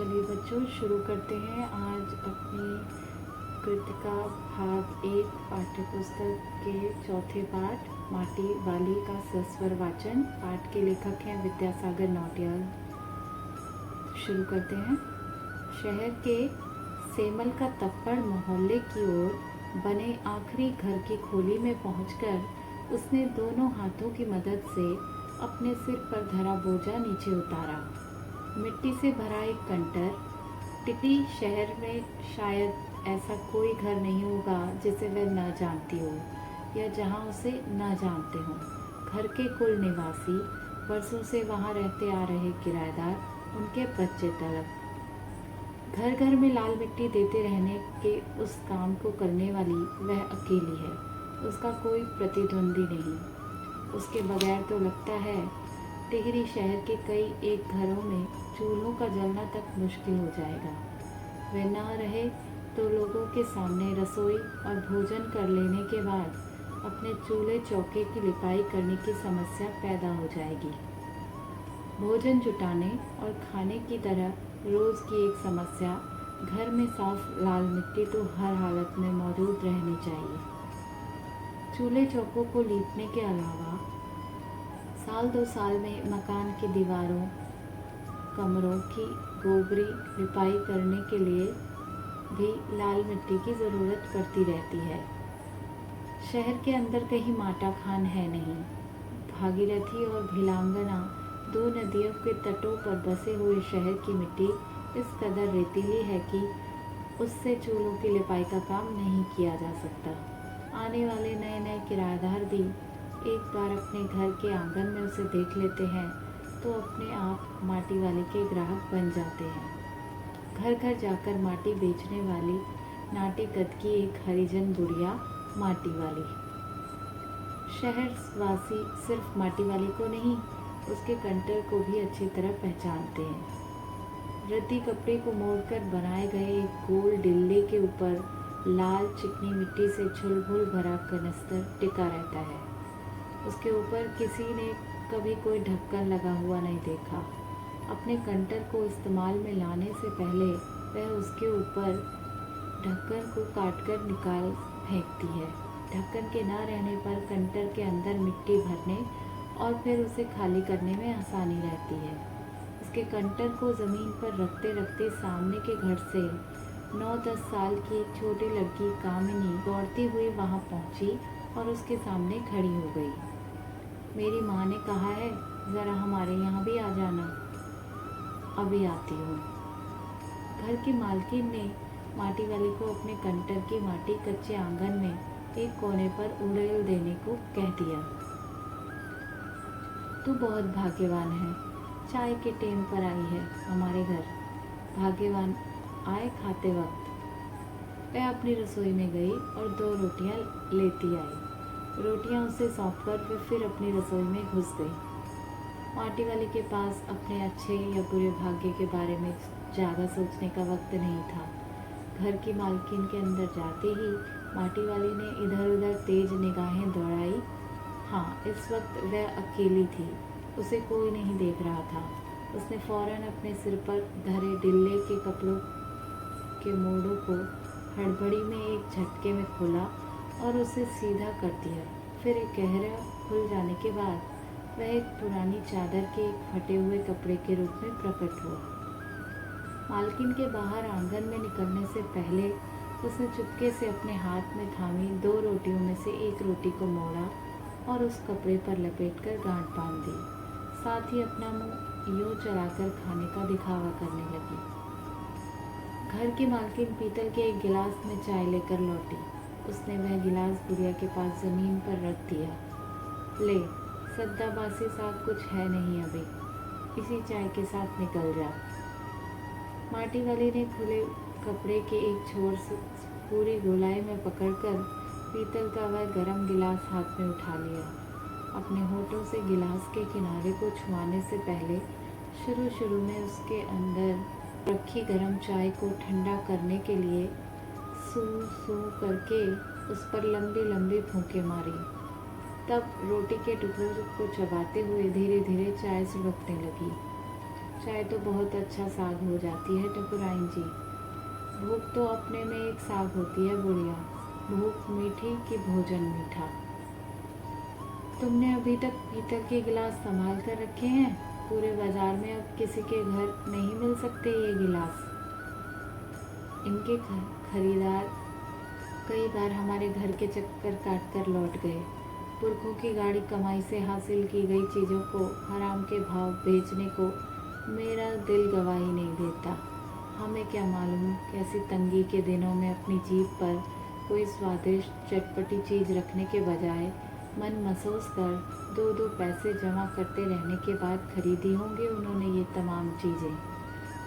चलिए बच्चों, शुरू करते हैं आज अपनी कृतिका भाग 1 पाठ्य पुस्तक के चौथे पाठ माटी वाली का सस्वर वाचन। पाठ के लेखक हैं विद्यासागर नौटियाल। शुरू करते हैं। शहर के सेमल का तप्पड़ मोहल्ले की ओर बने आखिरी घर की खोली में पहुंचकर उसने दोनों हाथों की मदद से अपने सिर पर धरा बोझा नीचे उतारा। मिट्टी से भरा एक कंटर। टिटी शहर में शायद ऐसा कोई घर नहीं होगा जिसे वह न जानती हो या जहां उसे न जानते हों। घर के कुल निवासी, वर्षों से वहां रहते आ रहे किराएदार, उनके बच्चे तलक। घर घर में लाल मिट्टी देते रहने के उस काम को करने वाली वह अकेली है। उसका कोई प्रतिद्वंदी नहीं। उसके बगैर तो लगता है टिहरी शहर के कई एक घरों में चूल्हों का जलना तक मुश्किल हो जाएगा। वह ना रहे तो लोगों के सामने रसोई और भोजन कर लेने के बाद अपने चूल्हे चौके की लिपाई करने की समस्या पैदा हो जाएगी। भोजन जुटाने और खाने की तरह रोज़ की एक समस्या, घर में साफ लाल मिट्टी तो हर हालत में मौजूद रहनी चाहिए। चूल्हे चौकों को लीपने के अलावा साल 2 साल में मकान की दीवारों, कमरों की गोबरी लिपाई करने के लिए भी लाल मिट्टी की ज़रूरत पड़ती रहती है। शहर के अंदर कहीं माटा खान है नहीं। भागीरथी और भिलांगना, 2 नदियों के तटों पर बसे हुए शहर की मिट्टी इस कदर रेतीली है कि उससे चूल्हों की लिपाई का काम नहीं किया जा सकता। आने वाले नए नए किराएदार भी एक बार अपने घर के आंगन में उसे देख लेते हैं तो अपने आप माटी वाले के ग्राहक बन जाते हैं। घर घर जाकर माटी बेचने वाली नाटे कद की एक हरिजन बुढ़िया माटी वाली। शहरवासी सिर्फ माटी वाली को नहीं, उसके कंटर को भी अच्छी तरह पहचानते हैं। रद्दी कपड़े को मोड़कर बनाए गए एक गोल डिल्ले के ऊपर लाल चिकनी मिट्टी से छुलबुल भरा कनस्तर टिका रहता है। उसके ऊपर किसी ने कभी कोई ढक्कन लगा हुआ नहीं देखा। अपने कंटर को इस्तेमाल में लाने से पहले वह उसके ऊपर ढक्कन को काटकर निकाल फेंकती है। ढक्कन के न रहने पर कंटर के अंदर मिट्टी भरने और फिर उसे खाली करने में आसानी रहती है। उसके कंटर को ज़मीन पर रखते रखते सामने के घर से 9-10 साल की एक छोटी लड़की कामिनी दौड़ती हुई वहां पहुंची और उसके सामने खड़ी हो गई। मेरी माँ ने कहा है ज़रा हमारे यहाँ भी आ जाना। अभी आती हूँ। घर की मालकिन ने माटी वाली को अपने कंटर की माटी कच्चे आंगन में एक कोने पर उड़ेल देने को कह दिया। तू बहुत भाग्यवान है, चाय के टेम पर आई है हमारे घर। भाग्यवान आए खाते वक्त। वह अपनी रसोई में गई और 2 रोटियां लेती आई। रोटियां उसे सौंपकर वह फिर अपनी रसोई में घुस गई। माटी वाली के पास अपने अच्छे या बुरे भाग्य के बारे में ज़्यादा सोचने का वक्त नहीं था। घर की मालकिन के अंदर जाते ही माटी वाली ने इधर उधर तेज निगाहें दौड़ाई। हाँ, इस वक्त वह अकेली थी। उसे कोई नहीं देख रहा था। उसने फौरन अपने सिर पर धरे डिल्ले के कपड़ों के मोड़ों को हड़बड़ी में एक झटके में खोला और उसे सीधा कर दिया। फिर एक गहरा खुल जाने के बाद वह एक पुरानी चादर के एक फटे हुए कपड़े के रूप में प्रकट हुआ। मालकिन के बाहर आंगन में निकलने से पहले उसने चुपके से अपने हाथ में थामी 2 रोटियों में से एक रोटी को मोड़ा और उस कपड़े पर लपेटकर गांठ बांध दी। साथ ही अपना मुंह यूं चलाकर खाने का दिखावा करने लगी। घर की मालकिन पीतल के एक गिलास में चाय लेकर लौटी। उसने वह गिलास बुढ़िया के पास ज़मीन पर रख दिया। ले, सद्दाबासी साग कुछ है नहीं अभी, इसी चाय के साथ निकल जा। माटी वाली ने खुले कपड़े के एक छोर से पूरी गोलाई में पकड़कर पीतल का वह गर्म गिलास हाथ में उठा लिया। अपने होठों से गिलास के किनारे को छुआने से पहले शुरू में उसके अंदर रखी गर्म चाय को ठंडा करने के लिए सू सू करके उस पर लंबी लंबी फूंके मारी। तब रोटी के टुकड़ों को चबाते हुए धीरे धीरे चाय सुलगने लगी। चाय तो बहुत अच्छा साग हो जाती है ठकुराइन जी। भूख तो अपने में एक साग होती है बुढ़िया, भूख मीठी कि भोजन मीठा। तुमने अभी तक पीतल के गिलास संभाल कर रखे हैं, पूरे बाजार में अब किसी के घर नहीं मिल सकते ये गिलास। इनके खरीदार कई बार हमारे घर के चक्कर काट कर लौट गए। पुरखों की गाड़ी कमाई से हासिल की गई चीज़ों को हराम के भाव बेचने को मेरा दिल गवाही नहीं देता। हमें क्या मालूम कैसी तंगी के दिनों में अपनी जीभ पर कोई स्वादिष्ट चटपटी चीज़ रखने के बजाय मन महसूस कर 2-2 पैसे जमा करते रहने के बाद खरीदी होंगी उन्होंने ये तमाम चीज़ें,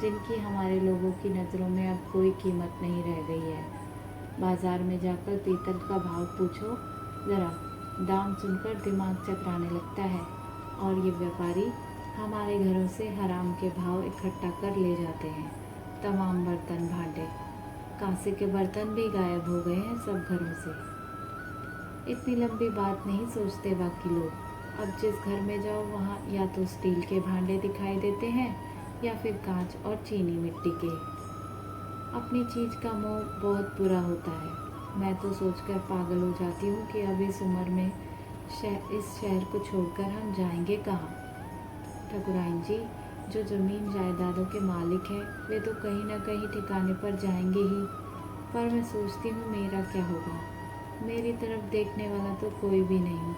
जिनकी हमारे लोगों की नज़रों में अब कोई कीमत नहीं रह गई है। बाज़ार में जाकर पीतल का भाव पूछो ज़रा, दाम सुनकर दिमाग चकराने लगता है। और ये व्यापारी हमारे घरों से हराम के भाव इकट्ठा कर ले जाते हैं। तमाम बर्तन भांडे, कांसे के बर्तन भी गायब हो गए हैं सब घरों से। इतनी लंबी बात नहीं सोचते बाकी लोग। अब जिस घर में जाओ वहाँ या तो स्टील के भांडे दिखाई देते हैं या फिर कांच और चीनी मिट्टी के। अपनी चीज़ का मोह बहुत बुरा होता है। मैं तो सोचकर पागल हो जाती हूँ कि अब इस उम्र में इस शहर को छोड़कर हम जाएंगे कहाँ। ठकुराइन जी, जो ज़मीन जायदादों के मालिक हैं वे तो कहीं ना कहीं ठिकाने पर जाएंगे ही, पर मैं सोचती हूँ मेरा क्या होगा। मेरी तरफ देखने वाला तो कोई भी नहीं।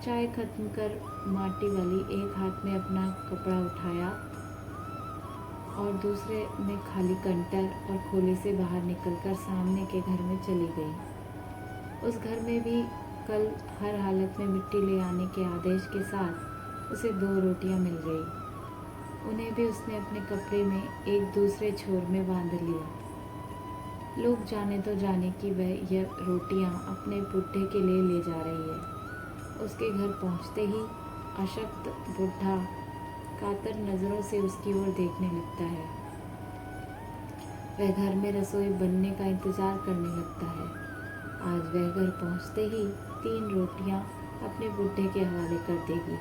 चाय खत्म कर माटी वाली एक हाथ में अपना कपड़ा उठाया और दूसरे में खाली कंटर और खोले से बाहर निकलकर सामने के घर में चली गई। उस घर में भी कल हर हालत में मिट्टी ले आने के आदेश के साथ उसे 2 रोटियां मिल गई। उन्हें भी उसने अपने कपड़े में एक दूसरे छोर में बांध लिया। लोग जाने तो जाने कि वह यह रोटियां अपने बुढ़े के लिए ले जा रही है। उसके घर पहुंचते ही अशक्त बुढ़ा कातर नज़रों से उसकी ओर देखने लगता है। वह घर में रसोई बनने का इंतज़ार करने लगता है। आज वह घर पहुंचते ही 3 रोटियां अपने बुढ़े के हवाले कर देगी।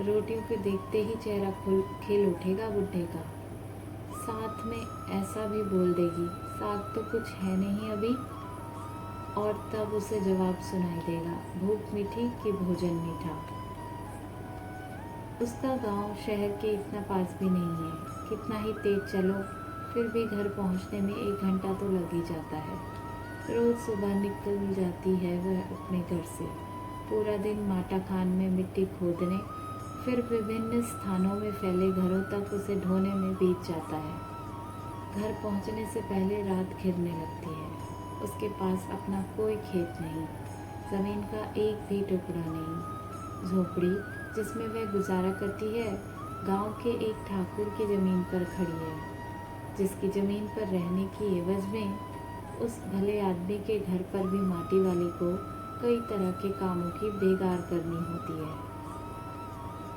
रोटियों को देखते ही चेहरा खिल उठेगा बुढ़े का। साथ में ऐसा भी बोल देगी, साग तो कुछ है नहीं अभी। और तब उसे जवाब सुनाई देगा, भूख मीठी कि भोजन मीठा। उसका गांव शहर के इतना पास भी नहीं है। कितना ही तेज चलो फिर भी घर पहुंचने में 1 घंटा तो लग ही जाता है। रोज़ सुबह निकल जाती है वह अपने घर से। पूरा दिन माटा खान में मिट्टी खोदने, फिर विभिन्न स्थानों में फैले घरों तक उसे ढोने में बीत जाता है। घर पहुंचने से पहले रात घिरने लगती है। उसके पास अपना कोई खेत नहीं, ज़मीन का एक भी टुकड़ा नहीं। झोपड़ी जिसमें वह गुजारा करती है गांव के एक ठाकुर की ज़मीन पर खड़ी है, जिसकी ज़मीन पर रहने की एवज में उस भले आदमी के घर पर भी माटी वाली को कई तरह के कामों की बेगार करनी होती है।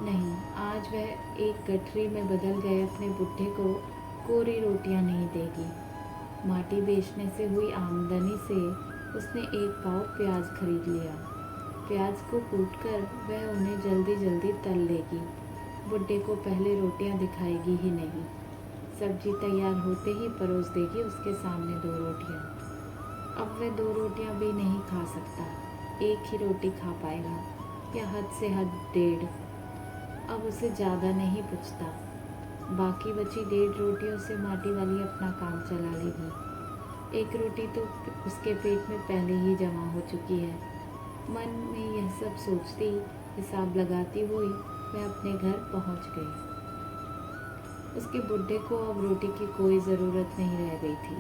नहीं, आज वह एक गठरी में बदल गए अपने बुढ़े को कोरी रोटियां नहीं देगी। माटी बेचने से हुई आमदनी से उसने 1 पाव प्याज खरीद लिया। प्याज को कूटकर वह उन्हें जल्दी जल्दी तल लेगी। बुढ़े को पहले रोटियां दिखाएगी ही नहीं। सब्जी तैयार होते ही परोस देगी उसके सामने 2 रोटियां। अब वह 2 रोटियां भी नहीं खा सकता, 1 ही रोटी खा पाएगा या हद से हद 1.5। अब उसे ज़्यादा नहीं बचता। बाकी बची 1.5 रोटियों से माटी वाली अपना काम चला लेगी। 1 रोटी तो उसके पेट में पहले ही जमा हो चुकी है। मन में यह सब सोचती, हिसाब लगाती हुई वह अपने घर पहुंच गई। उसके बुढ़े को अब रोटी की कोई ज़रूरत नहीं रह गई थी।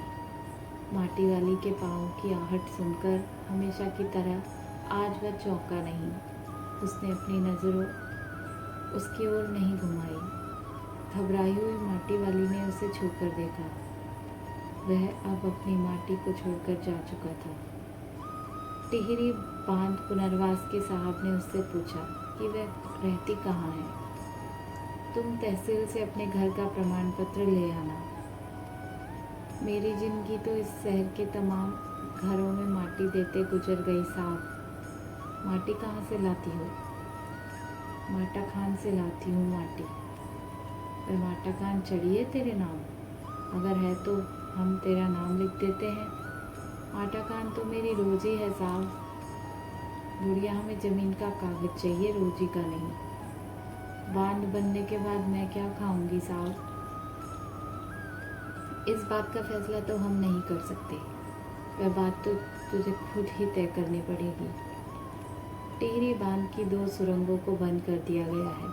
माटी वाली के पाँव की आहट सुनकर हमेशा की तरह आज वह चौंका नहीं। उसने अपनी नज़रों उसकी ओर नहीं घुमाई। घबराई हुई माटी वाली ने उसे छूकर देखा। वह अब अपनी माटी को छोड़कर जा चुका था। टिहरी बांध पुनर्वास के साहब ने उससे पूछा कि वह रहती कहाँ है। तुम तहसील से अपने घर का प्रमाण पत्र ले आना। मेरी जिंदगी तो इस शहर के तमाम घरों में माटी देते गुजर गई साहब। माटी कहाँ से लाती हो? माटा खान से लाती हूँ माटी। वह माटाकान चढ़िए तेरे नाम? अगर है तो हम तेरा नाम लिख देते हैं। माटाकान तो मेरी रोजी है साहब। बुढ़िया, हमें ज़मीन का कागज चाहिए, रोजी का नहीं। बांध बनने के बाद मैं क्या खाऊंगी साहब? इस बात का फैसला तो हम नहीं कर सकते। वह बात तो तुझे खुद ही तय करनी पड़ेगी। टिहरी बांध की 2 सुरंगों को बंद कर दिया गया है।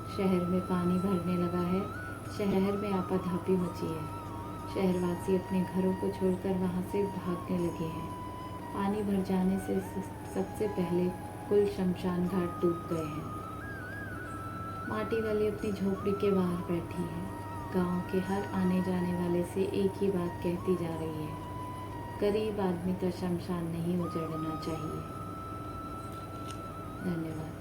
शहर में पानी भरने लगा है। शहर में आपाधापी मची है। शहरवासी अपने घरों को छोड़कर वहाँ से भागने लगे हैं। पानी भर जाने से सबसे पहले कुल शमशान घाट डूब गए हैं। माटी वाली अपनी झोपड़ी के बाहर बैठी है। गांव के हर आने जाने वाले से एक ही बात कहती जा रही है, गरीब आदमी का शमशान नहीं उजड़ना चाहिए। धन्यवाद।